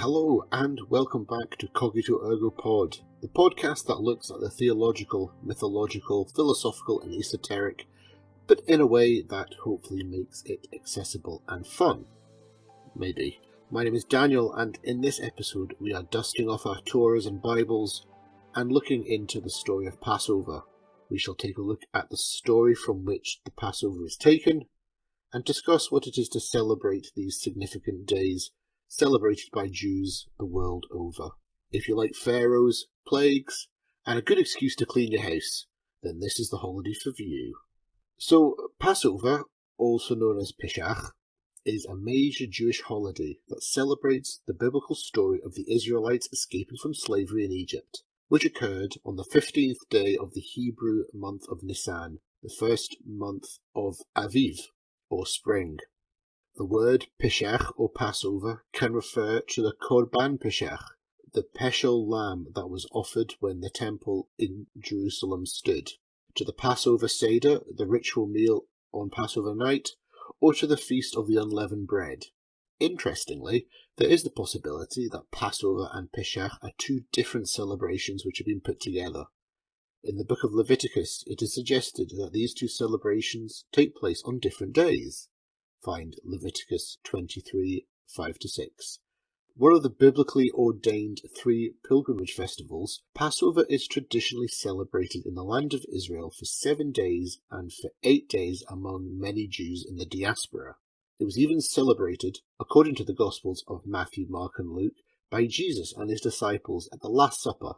Hello and welcome back to Cogito Ergo Pod, the podcast that looks at the theological, mythological, philosophical and esoteric, but in a way that hopefully makes it accessible and fun. Maybe. My name is Daniel, and in this episode we are dusting off our Torahs and Bibles and looking into the story of Passover. We shall take a look at the story from which the Passover is taken and discuss what it is to celebrate these significant days celebrated by Jews the world over. If you like pharaohs, plagues, and a good excuse to clean your house, then this is the holiday for you. So, Passover, also known as Pesach, is a major Jewish holiday that celebrates the biblical story of the Israelites escaping from slavery in Egypt, which occurred on the 15th day of the Hebrew month of Nisan, the first month of Aviv, or spring. The word Pesach or Passover can refer to the Korban Pesach, the Peshel lamb that was offered when the temple in Jerusalem stood, to the Passover Seder, the ritual meal on Passover night, or to the Feast of the Unleavened Bread. Interestingly, there is the possibility that Passover and Pesach are two different celebrations which have been put together. In the book of Leviticus, it is suggested that these two celebrations take place on different days. Find Leviticus 23, 5-6. One of the biblically ordained three pilgrimage festivals, Passover is traditionally celebrated in the land of Israel for 7 days and for 8 days among many Jews in the diaspora. It was even celebrated, according to the Gospels of Matthew, Mark and Luke, by Jesus and his disciples at the Last Supper.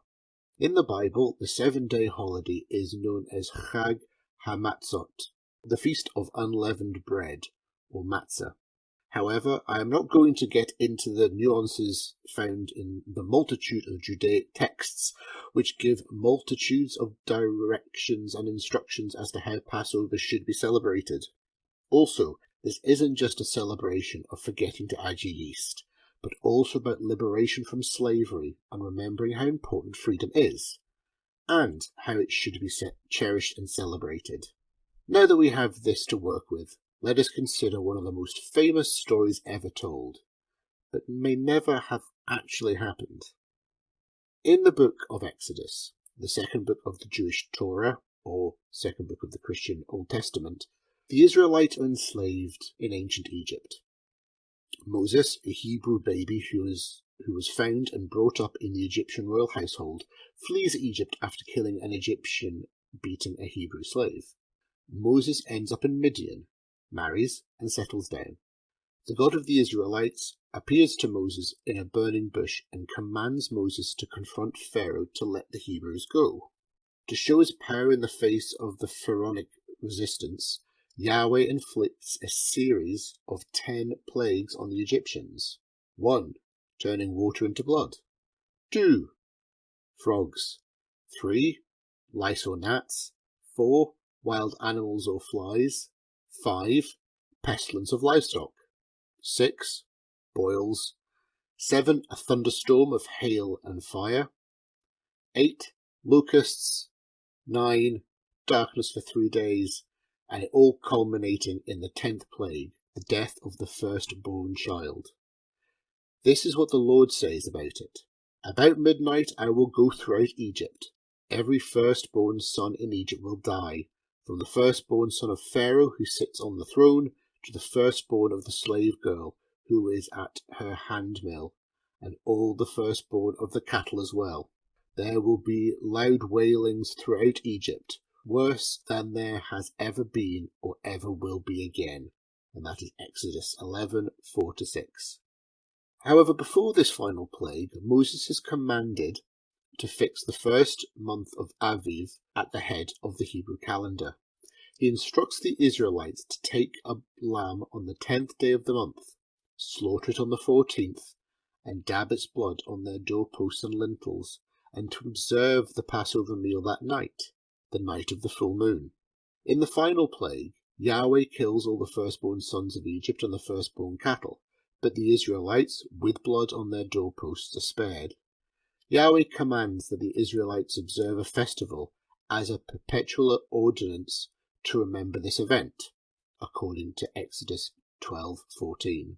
In the Bible, the 7-day holiday is known as Chag HaMatzot, the Feast of Unleavened Bread, or matzah. However, I am not going to get into the nuances found in the multitude of Judaic texts, which give multitudes of directions and instructions as to how Passover should be celebrated. Also, this isn't just a celebration of forgetting to add your yeast, but also about liberation from slavery and remembering how important freedom is, and how it should be cherished and celebrated. Now that we have this to work with, let us consider one of the most famous stories ever told, but may never have actually happened. In the book of Exodus, the second book of the Jewish Torah, or second book of the Christian Old Testament, the Israelites are enslaved in ancient Egypt. Moses, a Hebrew baby who was found and brought up in the Egyptian royal household, flees Egypt after killing an Egyptian beating a Hebrew slave. Moses ends up in Midian, marries, and settles down. The God of the Israelites appears to Moses in a burning bush and commands Moses to confront Pharaoh to let the Hebrews go. To show his power in the face of the Pharaonic resistance, Yahweh inflicts a series of 10 plagues on the Egyptians. 1. Turning water into blood. 2. Frogs. 3. Lice or gnats. 4. Wild animals or flies. 5. Pestilence of livestock. 6. Boils. 7. A thunderstorm of hail and fire. 8. Locusts. 9. Darkness for 3 days, and it all culminating in the 10th plague, the death of the firstborn child. This is what the Lord says about it. About midnight I will go throughout Egypt. Every firstborn son in Egypt will die, from the firstborn son of Pharaoh who sits on the throne to the firstborn of the slave girl who is at her handmill, and all the firstborn of the cattle as well. There will be loud wailings throughout Egypt, worse than there has ever been or ever will be again. And that is Exodus 11, 4-6. However, before this final plague, Moses is commanded to fix the first month of Aviv at the head of the Hebrew calendar. He instructs the Israelites to take a lamb on the 10th day of the month, slaughter it on the 14th, and dab its blood on their doorposts and lintels, and to observe the Passover meal that night, the night of the full moon. In the final plague, Yahweh kills all the firstborn sons of Egypt and the firstborn cattle, but the Israelites, with blood on their doorposts, are spared. Yahweh commands that the Israelites observe a festival as a perpetual ordinance to remember this event, according to Exodus 12:14.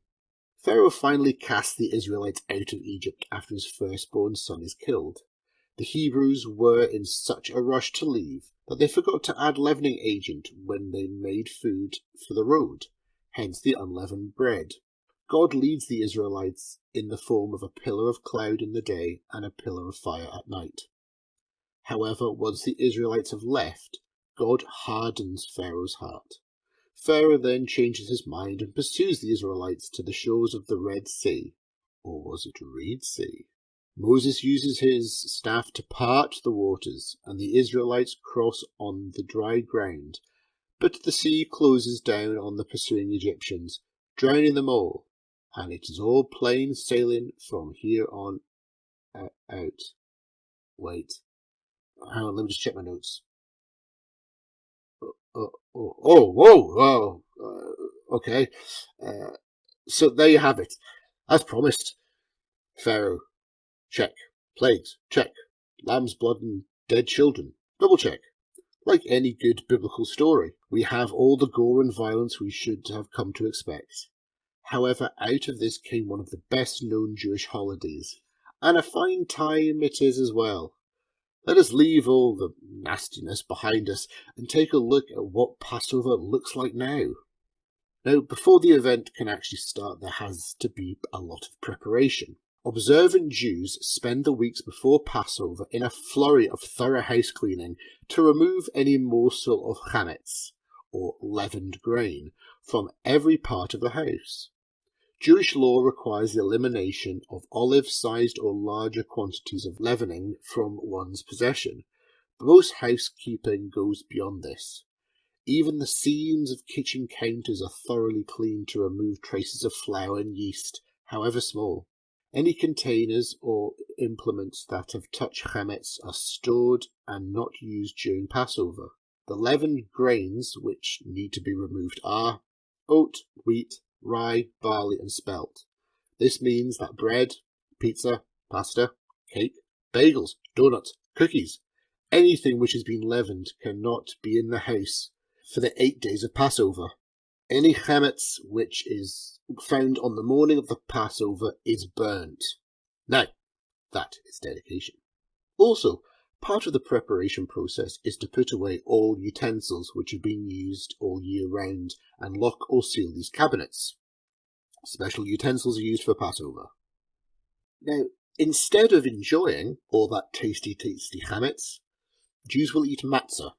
Pharaoh finally casts the Israelites out of Egypt after his firstborn son is killed. The Hebrews were in such a rush to leave that they forgot to add leavening agent when they made food for the road, hence the unleavened bread. God leads the Israelites in the form of a pillar of cloud in the day and a pillar of fire at night. However, once the Israelites have left, God hardens Pharaoh's heart. Pharaoh then changes his mind and pursues the Israelites to the shores of the Red Sea. Or was it Reed Sea? Moses uses his staff to part the waters, and the Israelites cross on the dry ground. But the sea closes down on the pursuing Egyptians, drowning them all, and it is all plain sailing from here on out. Wait. Hang on, let me just check my notes. Okay. So there you have it. As promised. Pharaoh, check. Plagues, check. Lamb's blood and dead children, double check. Like any good biblical story, we have all the gore and violence we should have come to expect. However, out of this came one of the best-known Jewish holidays, and a fine time it is as well. Let us leave all the nastiness behind us and take a look at what Passover looks like now. Now, before the event can actually start, there has to be a lot of preparation. Observant Jews spend the weeks before Passover in a flurry of thorough house cleaning to remove any morsel of chametz, or leavened grain, from every part of the house. Jewish law requires the elimination of olive-sized or larger quantities of leavening from one's possession, but most housekeeping goes beyond this. Even the seams of kitchen counters are thoroughly cleaned to remove traces of flour and yeast, however small. Any containers or implements that have touched chametz are stored and not used during Passover. The leavened grains which need to be removed are oat, wheat, rye, barley and spelt. This means that bread, pizza, pasta, cake, bagels, donuts, cookies, anything which has been leavened cannot be in the house for the 8 days of Passover. Any chametz which is found on the morning of the Passover is burnt. Now, that is dedication. Also, part of the preparation process is to put away all utensils which have been used all year round and lock or seal these cabinets. Special utensils are used for Passover. Now, instead of enjoying all that tasty chametz, Jews will eat matzah.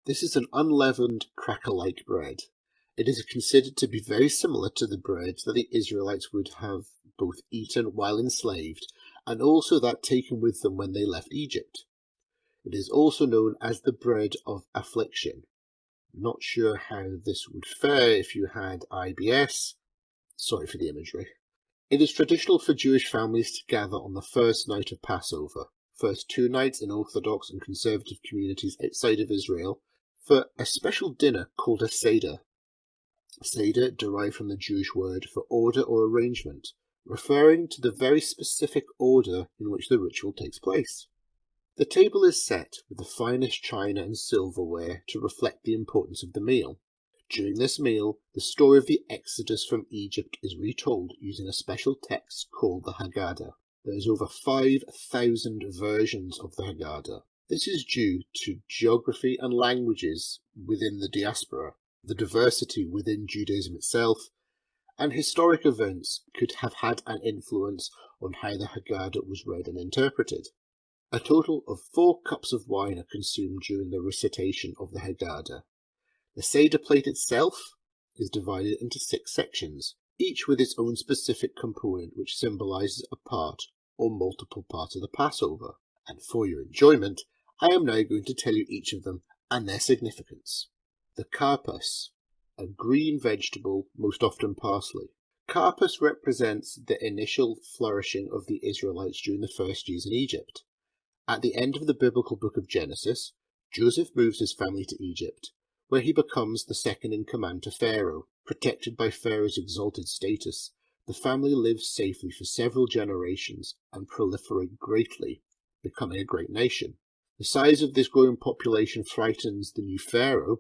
This is an unleavened cracker-like bread. It is considered to be very similar to the breads that the Israelites would have both eaten while enslaved and also that taken with them when they left Egypt. It is also known as the bread of affliction. Not sure how this would fare if you had IBS. Sorry for the imagery. It is traditional for Jewish families to gather on the first night of Passover, first 2 nights in Orthodox and conservative communities outside of Israel, for a special dinner called a Seder. Seder derived from the Jewish word for order or arrangement, referring to the very specific order in which the ritual takes place. The table is set with the finest china and silverware to reflect the importance of the meal. During this meal, the story of the Exodus from Egypt is retold using a special text called the Haggadah. There is over 5,000 versions of the Haggadah. This is due to geography and languages within the diaspora, the diversity within Judaism itself, and historic events could have had an influence on how the Haggadah was read and interpreted. A total of 4 cups of wine are consumed during the recitation of the Haggadah. The Seder plate itself is divided into 6 sections, each with its own specific component which symbolises a part or multiple parts of the Passover. And for your enjoyment, I am now going to tell you each of them and their significance. The karpas, a green vegetable, most often parsley. Karpas represents the initial flourishing of the Israelites during the first years in Egypt. At the end of the biblical book of Genesis, Joseph moves his family to Egypt, where he becomes the second in command to Pharaoh. Protected by Pharaoh's exalted status, the family lives safely for several generations and proliferate greatly, becoming a great nation. The size of this growing population frightens the new Pharaoh,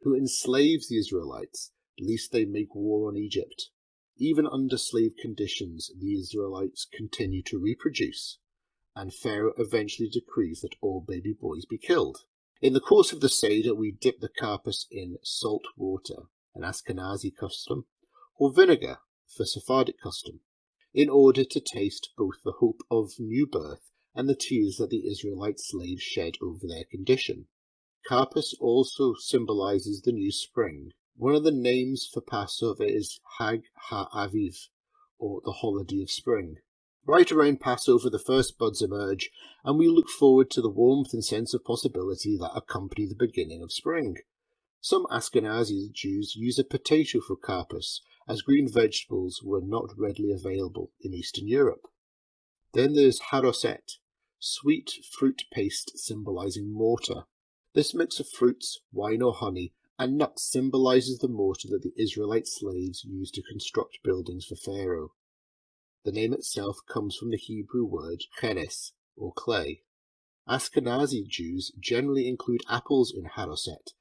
who enslaves the Israelites, lest they make war on Egypt. Even under slave conditions, the Israelites continue to reproduce, and Pharaoh eventually decrees that all baby boys be killed. In the course of the Seder, we dip the carpus in salt water, an Ashkenazi custom, or vinegar, for Sephardic custom, in order to taste both the hope of new birth and the tears that the Israelite slaves shed over their condition. Carpus also symbolizes the new spring. One of the names for Passover is Hag HaAviv, or the holiday of spring. Right around Passover, the first buds emerge, and we look forward to the warmth and sense of possibility that accompany the beginning of spring. Some Ashkenazi Jews use a potato for carpus, as green vegetables were not readily available in Eastern Europe. Then there's haroset, sweet fruit paste symbolizing mortar. This mix of fruits, wine or honey, and nuts symbolizes the mortar that the Israelite slaves used to construct buildings for Pharaoh. The name itself comes from the Hebrew word cheres, or clay. Ashkenazi Jews generally include apples in haroset,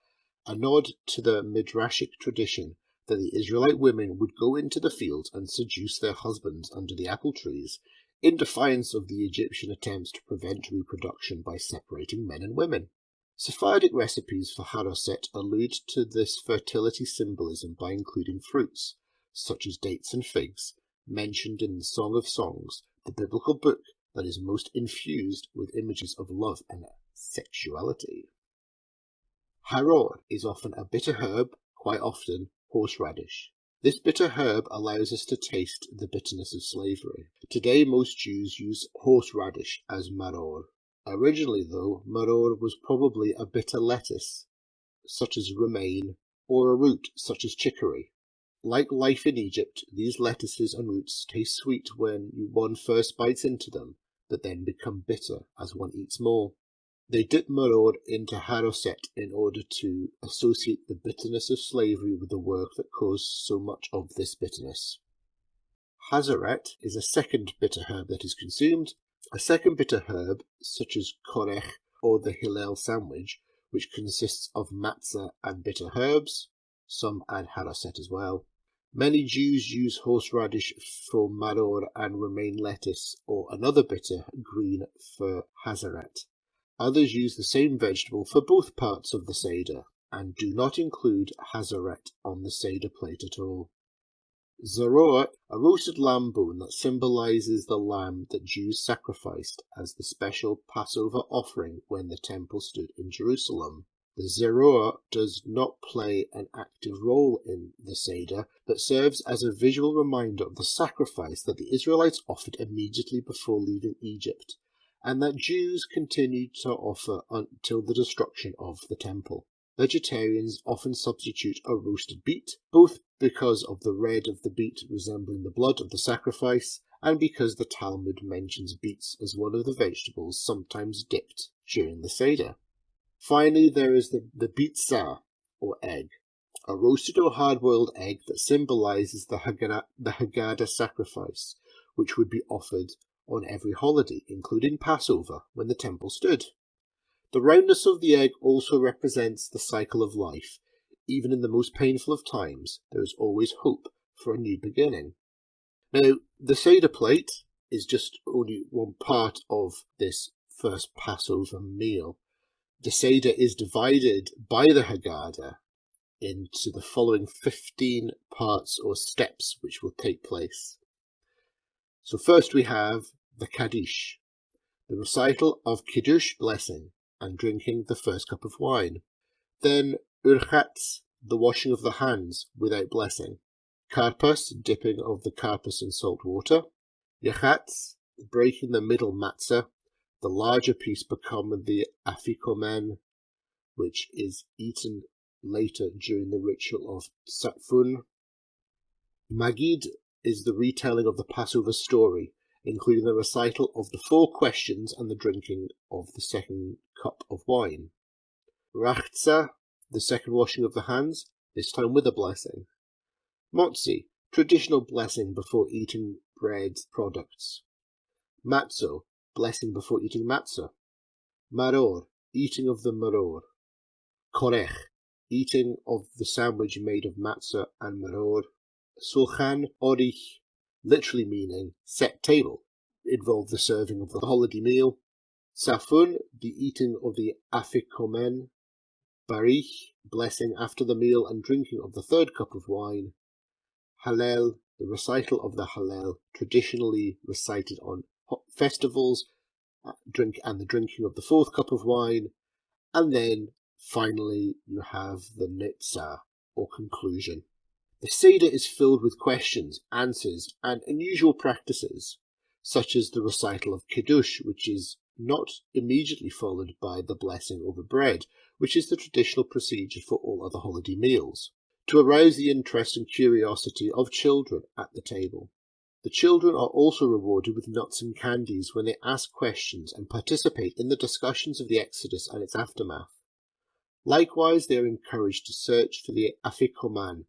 a nod to the midrashic tradition that the Israelite women would go into the fields and seduce their husbands under the apple trees, in defiance of the Egyptian attempts to prevent reproduction by separating men and women. Sephardic recipes for haroset allude to this fertility symbolism by including fruits, such as dates and figs, mentioned in the Song of Songs, the biblical book that is most infused with images of love and sexuality. Haror is often a bitter herb, quite often horseradish. This bitter herb allows us to taste the bitterness of slavery. Today most Jews use horseradish as maror. Originally though, maror was probably a bitter lettuce, such as romaine, or a root such as chicory. Like life in Egypt, these lettuces and roots taste sweet when one first bites into them, but then become bitter as one eats more. They dip maror into haroset in order to associate the bitterness of slavery with the work that caused so much of this bitterness. Hazaret is a second bitter herb that is consumed. A second bitter herb, such as korech or the Hillel sandwich, which consists of matzah and bitter herbs. Some add haroset as well. Many Jews use horseradish for maror and romaine lettuce or another bitter green for hazaret. Others use the same vegetable for both parts of the Seder, and do not include hazaret on the Seder plate at all. Zaror, a roasted lamb bone that symbolizes the lamb that Jews sacrificed as the special Passover offering when the temple stood in Jerusalem. The zaror does not play an active role in the Seder, but serves as a visual reminder of the sacrifice that the Israelites offered immediately before leaving Egypt, and that Jews continued to offer until the destruction of the temple. Vegetarians often substitute a roasted beet, both because of the red of the beet resembling the blood of the sacrifice, and because the Talmud mentions beets as one of the vegetables sometimes dipped during the Seder. Finally, there is the bitzah, or egg, a roasted or hard-boiled egg that symbolizes the Haggadah sacrifice, which would be offered on every holiday, including Passover, when the temple stood. The roundness of the egg also represents the cycle of life. Even in the most painful of times, there is always hope for a new beginning. Now, the Seder plate is just only one part of this first Passover meal. The Seder is divided by the Haggadah into the following 15 parts or steps which will take place. So first we have the Kaddish, the recital of Kiddush blessing and drinking the first cup of wine. Then Urchatz, the washing of the hands without blessing. Karpas, dipping of the karpas in salt water. Yachatz, breaking the middle matzah, the larger piece becoming the afikomen, which is eaten later during the ritual of Tzafun. Magid is the retelling of the Passover story, including the recital of the 4 questions and the drinking of the second cup of wine. Rachza, the second washing of the hands, this time with a blessing. Motzi, traditional blessing before eating bread products. Matzo, blessing before eating matzah. Maror, eating of the maror. Korech, eating of the sandwich made of matzah and maror. Sulchan Orich, literally meaning set table, involved the serving of the holiday meal. Safun, the eating of the afikomen. Barich, blessing after the meal and drinking of the third cup of wine. Hallel, the recital of the Hallel, traditionally recited on festivals, and the drinking of the fourth cup of wine. And then, finally, you have the Nitzah, or conclusion. The Seder is filled with questions, answers, and unusual practices, such as the recital of Kiddush, which is not immediately followed by the blessing over bread, which is the traditional procedure for all other holiday meals, to arouse the interest and curiosity of children at the table. The children are also rewarded with nuts and candies when they ask questions and participate in the discussions of the Exodus and its aftermath. Likewise, they are encouraged to search for the afikoman,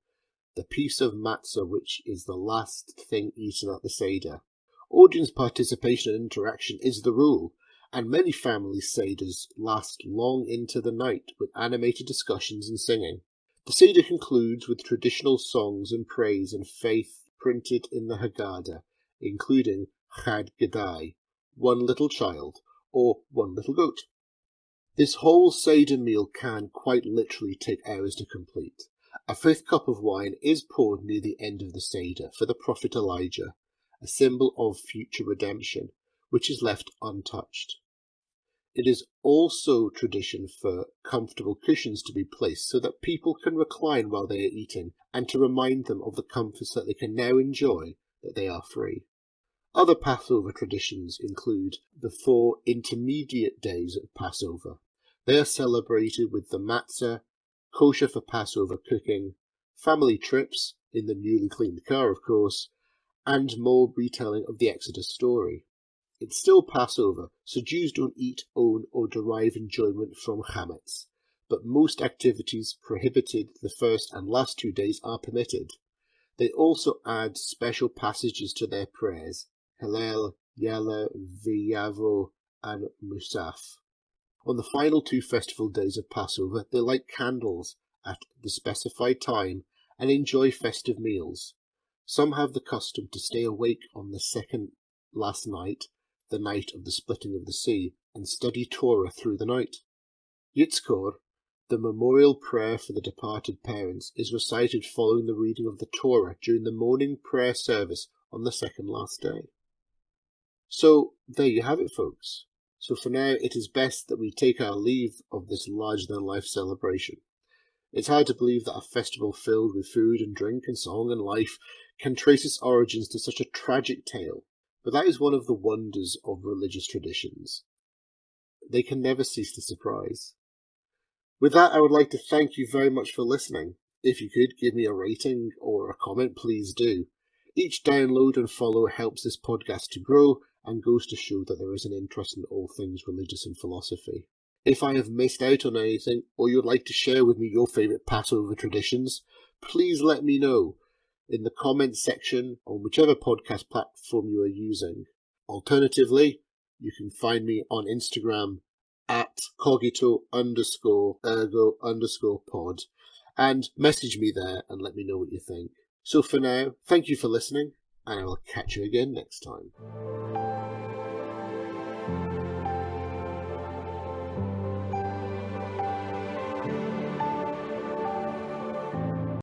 the piece of matzah which is the last thing eaten at the Seder. Audience participation and interaction is the rule, and many family Seders last long into the night with animated discussions and singing. The Seder concludes with traditional songs and praise and faith printed in the Haggadah, including Chad Gadai, one little child, or one little goat. This whole Seder meal can quite literally take hours to complete. A fifth cup of wine is poured near the end of the Seder for the prophet Elijah, a symbol of future redemption, which is left untouched. It is also tradition for comfortable cushions to be placed so that people can recline while they are eating, and to remind them of the comforts that they can now enjoy that they are free. Other Passover traditions include the 4 intermediate days of Passover. They are celebrated with the matzah, kosher for Passover cooking, family trips in the newly cleaned car, of course, and more retelling of the Exodus story. It's still Passover, so Jews don't eat, own, or derive enjoyment from chametz, but most activities prohibited the first and last 2 days are permitted. They also add special passages to their prayers, Hallel, Yalla, V'yavo, and Musaf. On the final 2 festival days of Passover, they light candles at the specified time and enjoy festive meals. Some have the custom to stay awake on the second last night, the night of the splitting of the sea, and study Torah through the night. Yitzkor, the memorial prayer for the departed parents, is recited following the reading of the Torah during the morning prayer service on the second last day. So there you have it, folks. So for now, it is best that we take our leave of this larger-than-life celebration. It's hard to believe that a festival filled with food and drink and song and life can trace its origins to such a tragic tale, but that is one of the wonders of religious traditions. They can never cease to surprise. With that, I would like to thank you very much for listening. If you could give me a rating or a comment, please do. Each download and follow helps this podcast to grow and goes to show that there is an interest in all things religious and philosophy. If I have missed out on anything, or you'd like to share with me your favourite Passover traditions, please let me know in the comments section on whichever podcast platform you are using. Alternatively, you can find me on Instagram at Cogito Ergo Pod and message me there and let me know what you think. So for now, thank you for listening, and I will catch you again next time.